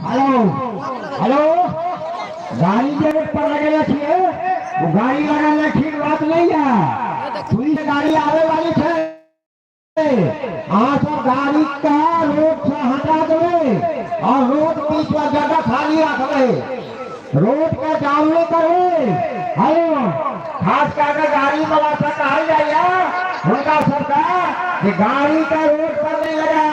Hello hello गाड़ी जे पर लगेले छिए वो गाड़ी लगाले ठीक बात नहीं है। पुलिस गाड़ी आवे वाली है, अहाँ सब गाड़ी का रोड से हटा देवे और रोड बीच में जगह खाली रखवे, रोड का जाम नहीं करवे। हेलो खास करके गाड़ी वाला से कहल जाइए उनका सरकार कि गाड़ी का रोड पर नहीं लगा,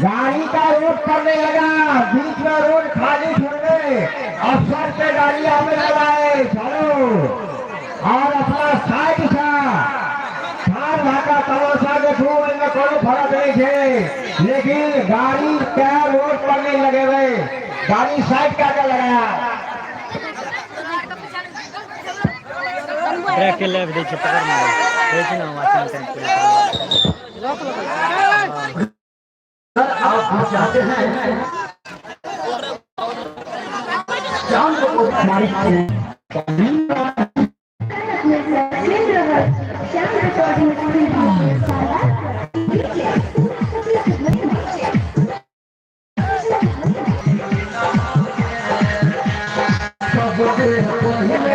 गाड़ी का रोड करने लगा, बीच में रोड खाली छोड़ दे, अफसर से गाड़ी आने लगा है चलो और अपना साइड से खान भागा तमाशा देखो, इनमें कोई फर्क नहीं है, लेकिन गाड़ी क्या रोड पर नहीं लगे हुए, गाड़ी साइड का लगाया। ब्रेक के लेफ्ट देखिए पकड़ मारो देखिए ना वाचन टाइम पे सर आप चाहते हैं जान को हमारी Hãy subscribe cho kênh Ghiền Mì Gõ để không bỏ lỡ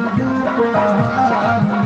những video hấp dẫn।